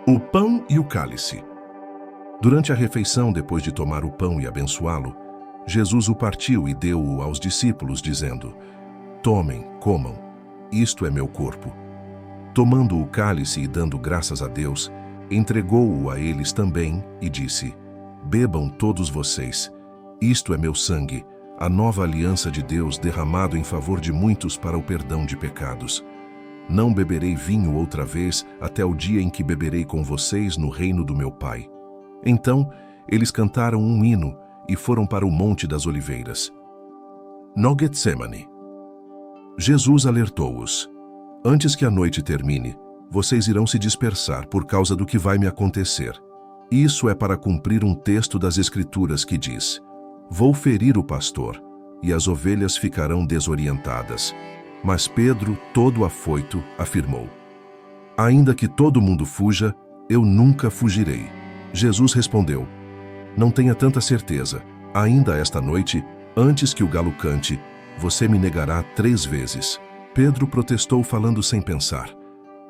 O pão e o cálice. Durante a refeição, depois de tomar o pão e abençoá-lo, Jesus o partiu e deu-o aos discípulos, dizendo: Tomem, comam, isto é meu corpo. Tomando o cálice e dando graças a Deus, entregou-o a eles também e disse: Bebam todos vocês, isto é meu sangue, a nova aliança de Deus derramado em favor de muitos para o perdão de pecados. Não beberei vinho outra vez até o dia em que beberei com vocês no reino do meu Pai. Então, eles cantaram um hino e foram para o Monte das Oliveiras. No Getsemane. Jesus alertou-os: Antes que a noite termine, vocês irão se dispersar por causa do que vai me acontecer. Isso é para cumprir um texto das Escrituras que diz: Vou ferir o pastor, e as ovelhas ficarão desorientadas. Mas Pedro, todo afoito, afirmou: Ainda que todo mundo fuja, eu nunca fugirei. Jesus respondeu: Não tenha tanta certeza. Ainda esta noite, antes que o galo cante, você me negará 3 vezes. Pedro protestou, falando sem pensar: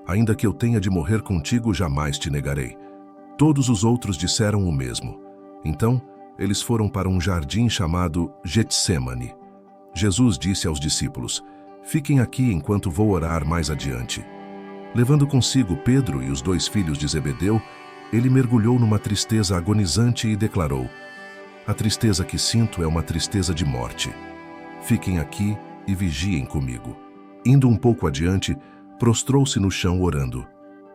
Ainda que eu tenha de morrer contigo, jamais te negarei. Todos os outros disseram o mesmo. Então, eles foram para um jardim chamado Getsemane. Jesus disse aos discípulos: Fiquem aqui enquanto vou orar mais adiante. Levando consigo Pedro e os 2 filhos de Zebedeu, ele mergulhou numa tristeza agonizante e declarou: A tristeza que sinto é uma tristeza de morte. Fiquem aqui e vigiem comigo. Indo um pouco adiante, prostrou-se no chão orando: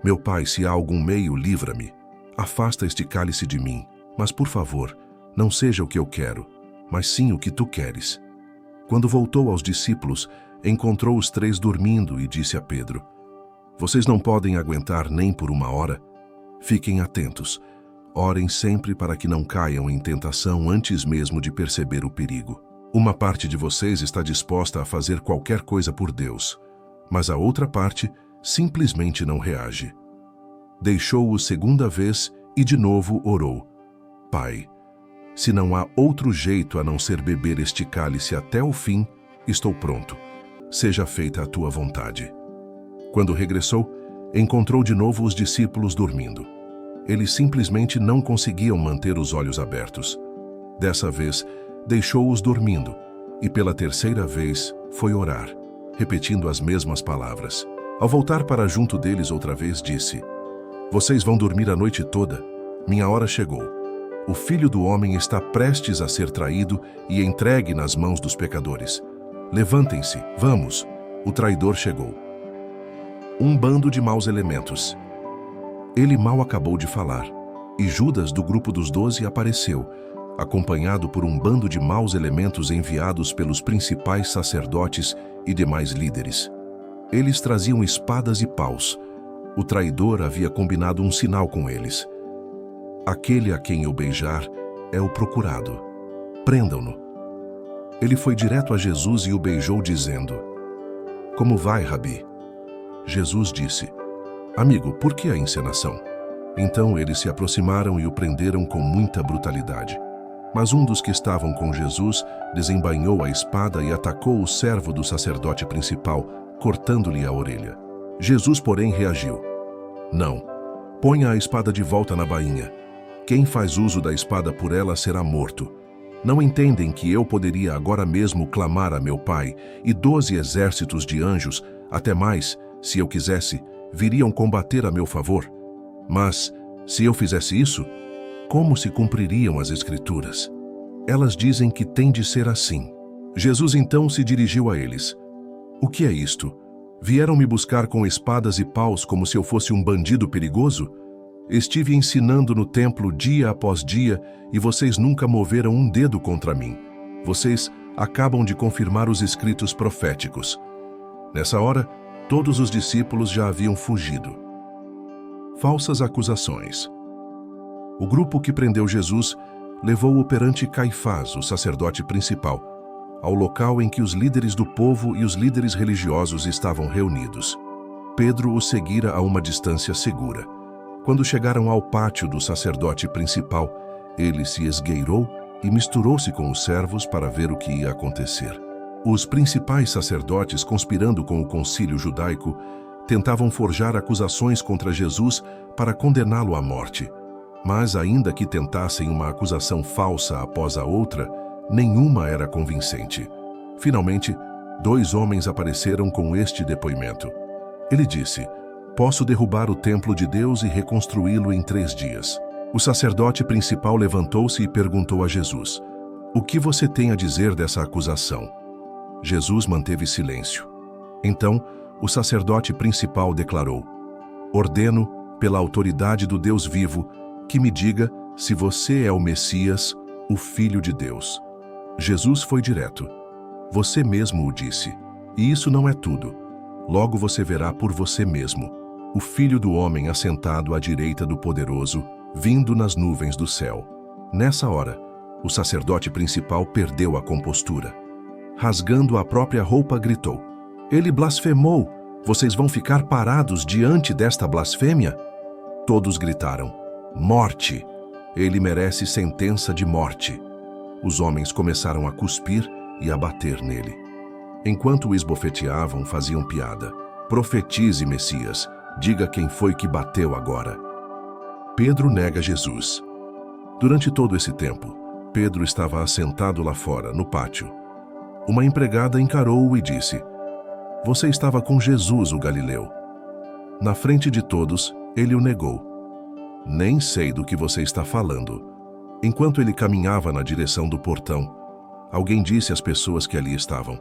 Meu Pai, se há algum meio, livra-me. Afasta este cálice de mim, mas por favor, não seja o que eu quero, mas sim o que tu queres. Quando voltou aos discípulos, encontrou os 3 dormindo e disse a Pedro: Vocês não podem aguentar nem por 1 hora? Fiquem atentos. Orem sempre para que não caiam em tentação antes mesmo de perceber o perigo. Uma parte de vocês está disposta a fazer qualquer coisa por Deus, mas a outra parte simplesmente não reage. Deixou-o 2ª vez e de novo orou: Pai, se não há outro jeito a não ser beber este cálice até o fim, estou pronto. Seja feita a tua vontade. Quando regressou, encontrou de novo os discípulos dormindo. Eles simplesmente não conseguiam manter os olhos abertos. Dessa vez, deixou-os dormindo e pela 3ª vez foi orar, repetindo as mesmas palavras. Ao voltar para junto deles outra vez, disse: Vocês vão dormir a noite toda? Minha hora chegou. O Filho do Homem está prestes a ser traído e entregue nas mãos dos pecadores. Levantem-se, vamos, o traidor chegou. Um bando de maus elementos. Ele mal acabou de falar, e Judas, do grupo dos 12, apareceu, acompanhado por um bando de maus elementos enviados pelos principais sacerdotes e demais líderes. Eles traziam espadas e paus. O traidor havia combinado um sinal com eles. Aquele a quem eu beijar é o procurado. Prendam-no. Ele foi direto a Jesus e o beijou, dizendo: Como vai, Rabi? Jesus disse: Amigo, por que a encenação? Então eles se aproximaram e o prenderam com muita brutalidade. Mas um dos que estavam com Jesus desembainhou a espada e atacou o servo do sacerdote principal, cortando-lhe a orelha. Jesus, porém, reagiu: Não, ponha a espada de volta na bainha. Quem faz uso da espada por ela será morto. Não entendem que eu poderia agora mesmo clamar a meu Pai, e 12 exércitos de anjos, até mais, se eu quisesse, viriam combater a meu favor? Mas, se eu fizesse isso, como se cumpririam as Escrituras? Elas dizem que tem de ser assim. Jesus então se dirigiu a eles. O que é isto? Vieram me buscar com espadas e paus como se eu fosse um bandido perigoso? Estive ensinando no templo dia após dia e vocês nunca moveram um dedo contra mim. Vocês acabam de confirmar os escritos proféticos. Nessa hora, todos os discípulos já haviam fugido. Falsas acusações. O grupo que prendeu Jesus levou-o perante Caifás, o sacerdote principal, ao local em que os líderes do povo e os líderes religiosos estavam reunidos. Pedro o seguira a uma distância segura. Quando chegaram ao pátio do sacerdote principal, ele se esgueirou e misturou-se com os servos para ver o que ia acontecer. Os principais sacerdotes, conspirando com o concílio judaico, tentavam forjar acusações contra Jesus para condená-lo à morte. Mas, ainda que tentassem uma acusação falsa após a outra, nenhuma era convincente. Finalmente, 2 homens apareceram com este depoimento. Ele disse: "Posso derrubar o templo de Deus e reconstruí-lo em 3 dias." O sacerdote principal levantou-se e perguntou a Jesus: "O que você tem a dizer dessa acusação?" Jesus manteve silêncio. Então, o sacerdote principal declarou: "Ordeno, pela autoridade do Deus vivo, que me diga se você é o Messias, o Filho de Deus." Jesus foi direto. "Você mesmo o disse. E isso não é tudo. Logo você verá por você mesmo o Filho do Homem assentado à direita do Poderoso, vindo nas nuvens do céu." Nessa hora, o sacerdote principal perdeu a compostura. Rasgando a própria roupa, gritou: "Ele blasfemou! Vocês vão ficar parados diante desta blasfêmia?" Todos gritaram: "Morte! Ele merece sentença de morte." Os homens começaram a cuspir e a bater nele. Enquanto o esbofeteavam, faziam piada: "Profetize, Messias, diga quem foi que bateu agora." Pedro nega Jesus. Durante todo esse tempo, Pedro estava assentado lá fora, no pátio. Uma empregada encarou-o e disse: "Você estava com Jesus, o Galileu." Na frente de todos, ele o negou. "Nem sei do que você está falando." Enquanto ele caminhava na direção do portão, alguém disse às pessoas que ali estavam: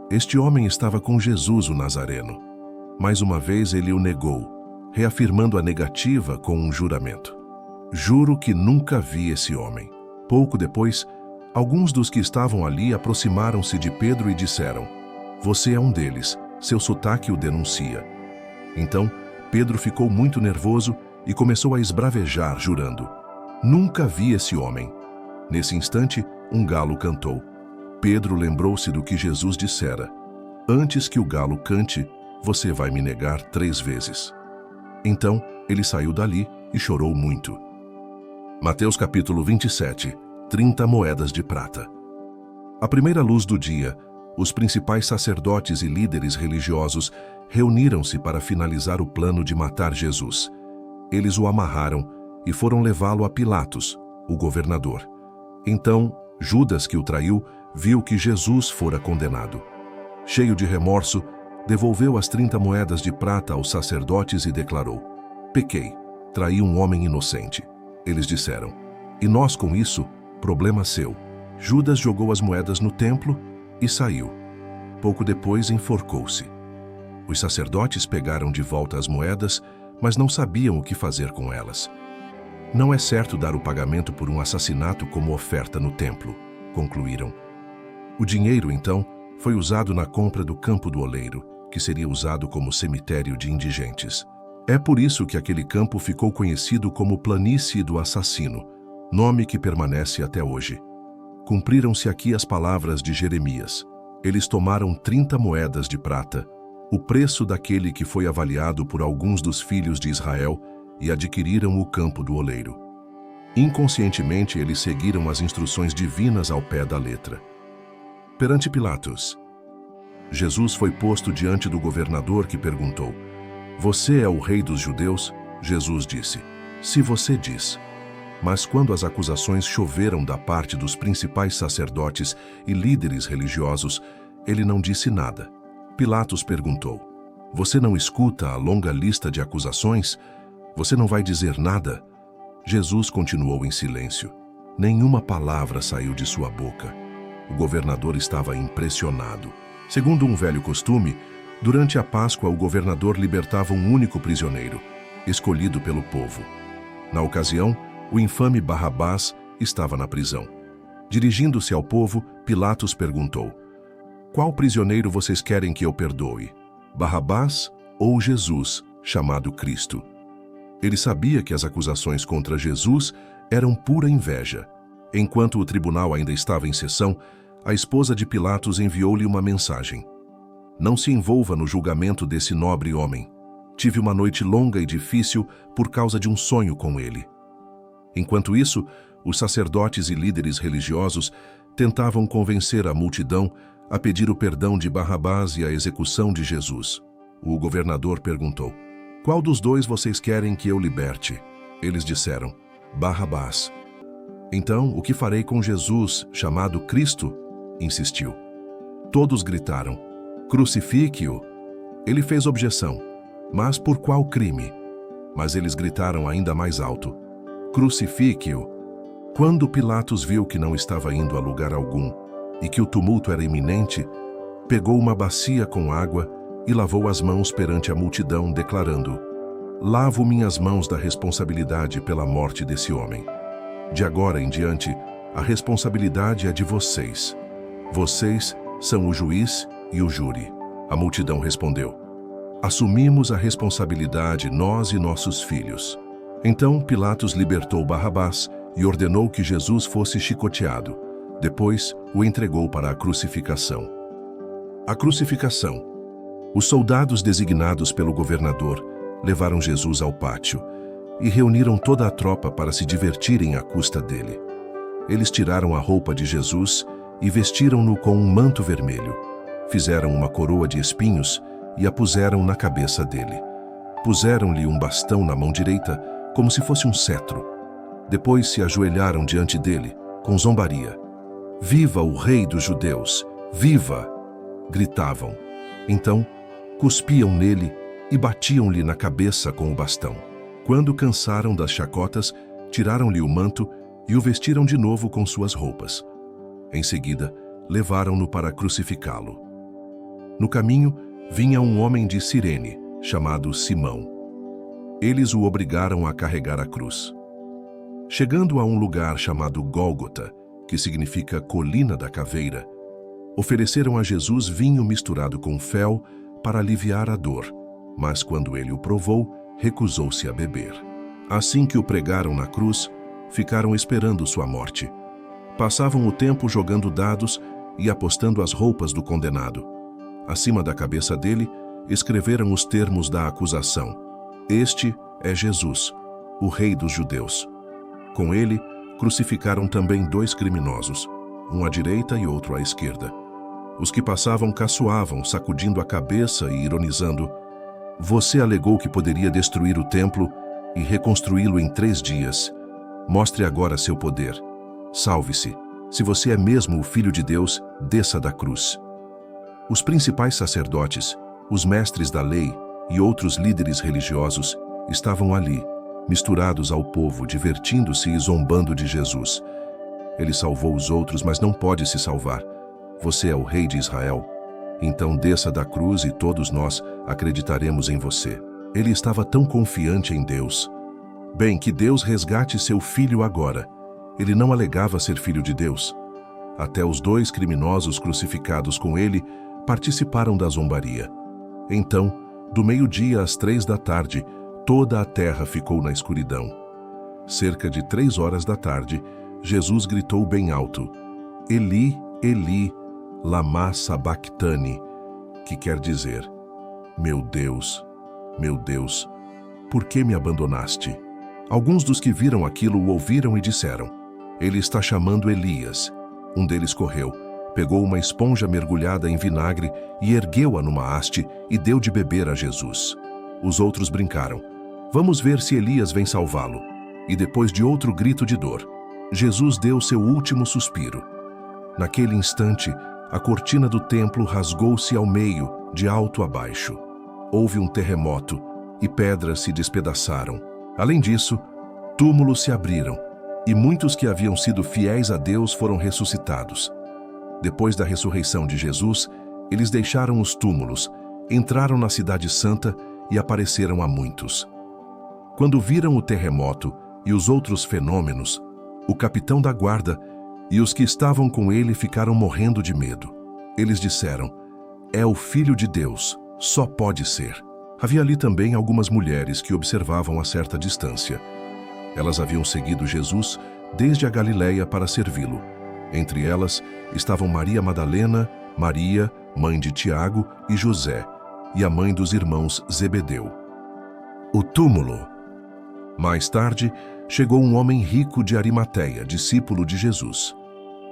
"Este homem estava com Jesus, o Nazareno." Mais uma vez ele o negou, reafirmando a negativa com um juramento: "Juro que nunca vi esse homem." Pouco depois, alguns dos que estavam ali aproximaram-se de Pedro e disseram: "Você é um deles, seu sotaque o denuncia." Então, Pedro ficou muito nervoso e começou a esbravejar, jurando: "Nunca vi esse homem." Nesse instante, um galo cantou. Pedro lembrou-se do que Jesus dissera: "Antes que o galo cante, você vai me negar 3 vezes." Então, ele saiu dali e chorou muito. Mateus capítulo 27, 30 moedas de prata. À primeira luz do dia, os principais sacerdotes e líderes religiosos reuniram-se para finalizar o plano de matar Jesus. Eles o amarraram e foram levá-lo a Pilatos, o governador. Então, Judas, que o traiu, viu que Jesus fora condenado. Cheio de remorso, devolveu as 30 moedas de prata aos sacerdotes e declarou: "Pequei, traí um homem inocente." Eles disseram: "E nós com isso? Problema seu." Judas jogou as moedas no templo e saiu. Pouco depois enforcou-se. Os sacerdotes pegaram de volta as moedas, mas não sabiam o que fazer com elas. "Não é certo dar o pagamento por um assassinato como oferta no templo", concluíram. O dinheiro, então, foi usado na compra do campo do oleiro, que seria usado como cemitério de indigentes. É por isso que aquele campo ficou conhecido como Planície do Assassino, nome que permanece até hoje. Cumpriram-se aqui as palavras de Jeremias. Eles tomaram 30 moedas de prata, o preço daquele que foi avaliado por alguns dos filhos de Israel, e adquiriram o campo do oleiro. Inconscientemente, eles seguiram as instruções divinas ao pé da letra. Perante Pilatos, Jesus foi posto diante do governador, que perguntou: "Você é o rei dos judeus?" Jesus disse: "Se você diz." Mas quando as acusações choveram da parte dos principais sacerdotes e líderes religiosos, ele não disse nada. Pilatos perguntou: "Você não escuta a longa lista de acusações? Você não vai dizer nada?" Jesus continuou em silêncio. Nenhuma palavra saiu de sua boca. O governador estava impressionado. Segundo um velho costume, durante a Páscoa o governador libertava um único prisioneiro, escolhido pelo povo. Na ocasião, o infame Barrabás estava na prisão. Dirigindo-se ao povo, Pilatos perguntou: "Qual prisioneiro vocês querem que eu perdoe? Barrabás ou Jesus, chamado Cristo?" Ele sabia que as acusações contra Jesus eram pura inveja. Enquanto o tribunal ainda estava em sessão, a esposa de Pilatos enviou-lhe uma mensagem: "Não se envolva no julgamento desse nobre homem. Tive uma noite longa e difícil por causa de um sonho com ele." Enquanto isso, os sacerdotes e líderes religiosos tentavam convencer a multidão a pedir o perdão de Barrabás e a execução de Jesus. O governador perguntou: "Qual dos dois vocês querem que eu liberte?" Eles disseram: "Barrabás." "Então, o que farei com Jesus, chamado Cristo?" insistiu. Todos gritaram: "Crucifique-o." Ele fez objeção: "Mas por qual crime?" Mas eles gritaram ainda mais alto: "Crucifique-o." Quando Pilatos viu que não estava indo a lugar algum e que o tumulto era iminente, pegou uma bacia com água e lavou as mãos perante a multidão, declarando: "Lavo minhas mãos da responsabilidade pela morte desse homem. De agora em diante, a responsabilidade é de vocês. Vocês são o juiz e o júri." A multidão respondeu: "Assumimos a responsabilidade, nós e nossos filhos." Então Pilatos libertou Barrabás e ordenou que Jesus fosse chicoteado. Depois, o entregou para a crucificação. A crucificação. Os soldados designados pelo governador levaram Jesus ao pátio e reuniram toda a tropa para se divertirem à custa dele. Eles tiraram a roupa de Jesus e vestiram-no com um manto vermelho. Fizeram uma coroa de espinhos e a puseram na cabeça dele. Puseram-lhe um bastão na mão direita, como se fosse um cetro. Depois se ajoelharam diante dele, com zombaria. "Viva o Rei dos Judeus! Viva!" gritavam. Então, cuspiam nele e batiam-lhe na cabeça com o bastão. Quando cansaram das chacotas, tiraram-lhe o manto e o vestiram de novo com suas roupas. Em seguida, levaram-no para crucificá-lo. No caminho, vinha um homem de Cirene, chamado Simão. Eles o obrigaram a carregar a cruz. Chegando a um lugar chamado Gólgota, que significa Colina da Caveira, ofereceram a Jesus vinho misturado com fel para aliviar a dor, mas quando ele o provou, recusou-se a beber. Assim que o pregaram na cruz, ficaram esperando sua morte. Passavam o tempo jogando dados e apostando as roupas do condenado. Acima da cabeça dele, escreveram os termos da acusação: "Este é Jesus, o Rei dos Judeus." Com ele, crucificaram também 2 criminosos, um à direita e outro à esquerda. Os que passavam caçoavam, sacudindo a cabeça e ironizando: "Você alegou que poderia destruir o templo e reconstruí-lo em 3 dias. Mostre agora seu poder. Salve-se. Se você é mesmo o Filho de Deus, desça da cruz." Os principais sacerdotes, os mestres da lei e outros líderes religiosos estavam ali, misturados ao povo, divertindo-se e zombando de Jesus. "Ele salvou os outros, mas não pode se salvar. Você é o Rei de Israel. Então desça da cruz e todos nós acreditaremos em você." Ele estava tão confiante em Deus. Bem, que Deus resgate seu filho agora. Ele não alegava ser filho de Deus. Até os 2 criminosos crucificados com ele participaram da zombaria. Então, do meio-dia às 3 da tarde, toda a terra ficou na escuridão. Cerca de 3 horas da tarde, Jesus gritou bem alto: "Eli, Eli, lama sabachthani", que quer dizer: meu Deus, por que me abandonaste?" Alguns dos que viram aquilo o ouviram e disseram: "Ele está chamando Elias." Um deles correu, pegou uma esponja mergulhada em vinagre e ergueu-a numa haste e deu de beber a Jesus. Os outros brincaram: "Vamos ver se Elias vem salvá-lo." E depois de outro grito de dor, Jesus deu seu último suspiro. Naquele instante, a cortina do templo rasgou-se ao meio, de alto a baixo. Houve um terremoto e pedras se despedaçaram. Além disso, túmulos se abriram e muitos que haviam sido fiéis a Deus foram ressuscitados. Depois da ressurreição de Jesus, eles deixaram os túmulos, entraram na Cidade Santa e apareceram a muitos. Quando viram o terremoto e os outros fenômenos, o capitão da guarda e os que estavam com ele ficaram morrendo de medo. Eles disseram: "É o Filho de Deus, só pode ser." Havia ali também algumas mulheres que observavam a certa distância. Elas haviam seguido Jesus desde a Galileia para servi-lo. Entre elas estavam Maria Madalena, Maria, mãe de Tiago e José, e a mãe dos irmãos Zebedeu. O túmulo. Mais tarde, chegou um homem rico de Arimateia, discípulo de Jesus.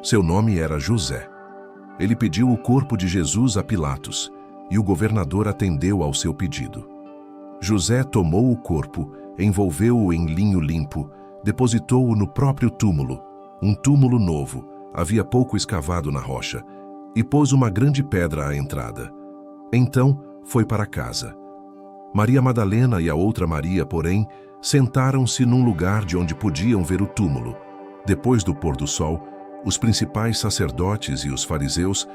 Seu nome era José. Ele pediu o corpo de Jesus a Pilatos, e o governador atendeu ao seu pedido. José tomou o corpo, envolveu-o em linho limpo, depositou-o no próprio túmulo, um túmulo novo, havia pouco escavado na rocha, e pôs uma grande pedra à entrada. Então foi para casa. Maria Madalena e a outra Maria, porém, sentaram-se num lugar de onde podiam ver o túmulo. Depois do pôr do sol, os principais sacerdotes e os fariseus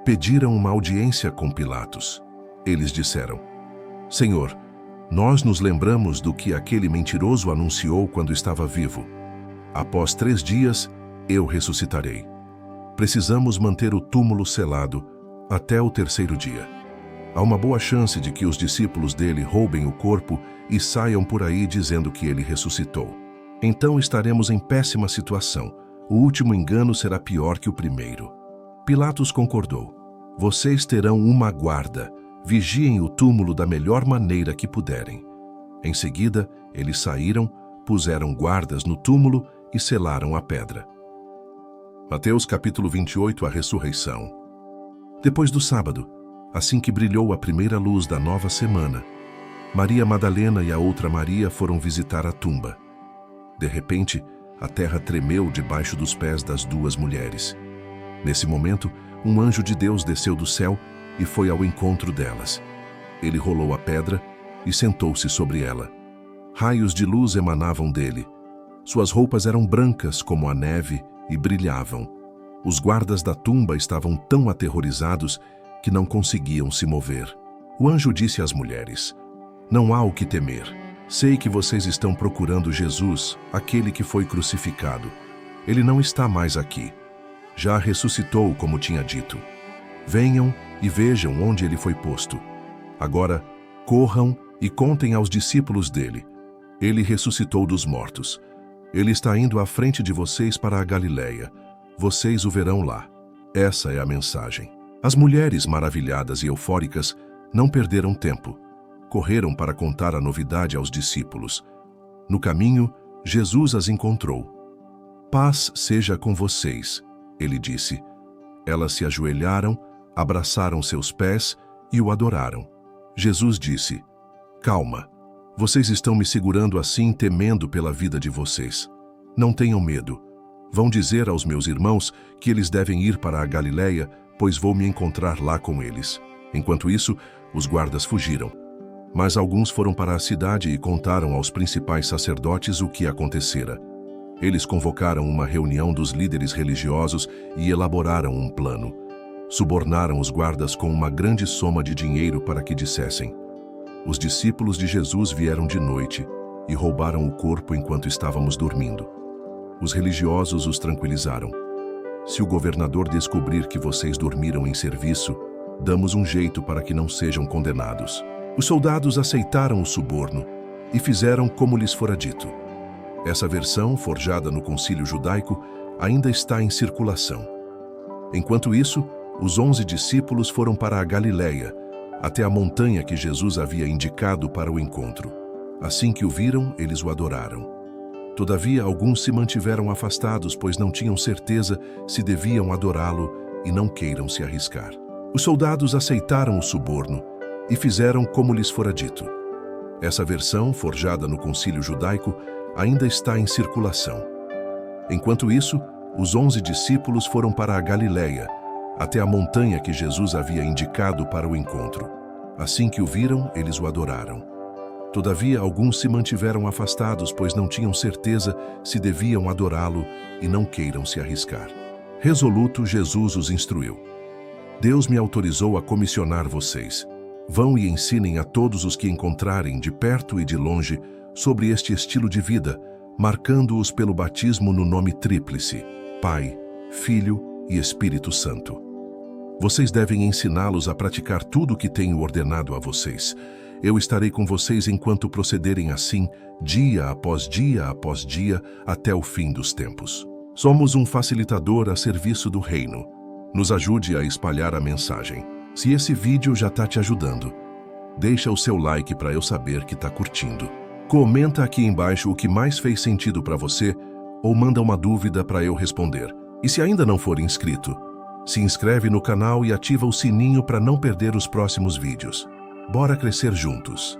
pediram uma audiência com Pilatos. Eles disseram: "Senhor, nós nos lembramos do que aquele mentiroso anunciou quando estava vivo. Após 3 dias, eu ressuscitarei. Precisamos manter o túmulo selado até o 3º dia. Há uma boa chance de que os discípulos dele roubem o corpo e saiam por aí dizendo que ele ressuscitou. Então estaremos em péssima situação. O último engano será pior que o primeiro." Pilatos concordou. "Vocês terão uma guarda. Vigiem o túmulo da melhor maneira que puderem." Em seguida, eles saíram, puseram guardas no túmulo e selaram a pedra. Mateus capítulo 28, a ressurreição. Depois do sábado, assim que brilhou a primeira luz da nova semana, Maria Madalena e a outra Maria foram visitar a tumba. De repente, a terra tremeu debaixo dos pés das 2 mulheres. Nesse momento, um anjo de Deus desceu do céu e foi ao encontro delas. Ele rolou a pedra e sentou-se sobre ela. Raios de luz emanavam dele. Suas roupas eram brancas como a neve e brilhavam. Os guardas da tumba estavam tão aterrorizados que não conseguiam se mover. O anjo disse às mulheres: "Não há o que temer. Sei que vocês estão procurando Jesus, aquele que foi crucificado. Ele não está mais aqui. Já ressuscitou, como tinha dito. Venham e vejam onde ele foi posto. Agora, corram e contem aos discípulos dele. Ele ressuscitou dos mortos. Ele está indo à frente de vocês para a Galileia. Vocês o verão lá." Essa é a mensagem. As mulheres, maravilhadas e eufóricas, não perderam tempo. Correram para contar a novidade aos discípulos. No caminho, Jesus as encontrou. "Paz seja com vocês", ele disse. Elas se ajoelharam, abraçaram seus pés e o adoraram. Jesus disse: "Calma, vocês estão me segurando assim, temendo pela vida de vocês. Não tenham medo. Vão dizer aos meus irmãos que eles devem ir para a Galileia, pois vou me encontrar lá com eles." Enquanto isso, os guardas fugiram. Mas alguns foram para a cidade e contaram aos principais sacerdotes o que acontecera. Eles convocaram uma reunião dos líderes religiosos e elaboraram um plano. Subornaram os guardas com uma grande soma de dinheiro para que dissessem: "Os discípulos de Jesus vieram de noite e roubaram o corpo enquanto estávamos dormindo." Os religiosos os tranquilizaram: "Se o governador descobrir que vocês dormiram em serviço, damos um jeito para que não sejam condenados." Os soldados aceitaram o suborno e fizeram como lhes fora dito. Essa versão, forjada no concílio judaico, ainda está em circulação. Enquanto isso, os 11 discípulos foram para a Galileia, até a montanha que Jesus havia indicado para o encontro. Assim que o viram, eles o adoraram. Todavia, alguns se mantiveram afastados, pois não tinham certeza se deviam adorá-lo e não queiram se arriscar. Os soldados aceitaram o suborno e fizeram como lhes fora dito. Essa versão, forjada no concílio judaico, ainda está em circulação. Enquanto isso, os 11 discípulos foram para a Galileia, até a montanha que Jesus havia indicado para o encontro. Assim que o viram, eles o adoraram. Todavia, alguns se mantiveram afastados, pois não tinham certeza se deviam adorá-lo e não queiram se arriscar. Resoluto, Jesus os instruiu. Deus me autorizou a comissionar vocês. Vão e ensinem a todos os que encontrarem, de perto e de longe, sobre este estilo de vida, marcando-os pelo batismo no nome tríplice: Pai, Filho e Espírito Santo. Vocês devem ensiná-los a praticar tudo o que tenho ordenado a vocês. Eu estarei com vocês enquanto procederem assim, dia após dia, até o fim dos tempos. Somos um facilitador a serviço do reino. Nos ajude a espalhar a mensagem. Se esse vídeo já está te ajudando, deixa o seu like para eu saber que está curtindo. Comenta aqui embaixo o que mais fez sentido para você ou manda uma dúvida para eu responder. E se ainda não for inscrito, se inscreve no canal e ativa o sininho para não perder os próximos vídeos. Bora crescer juntos!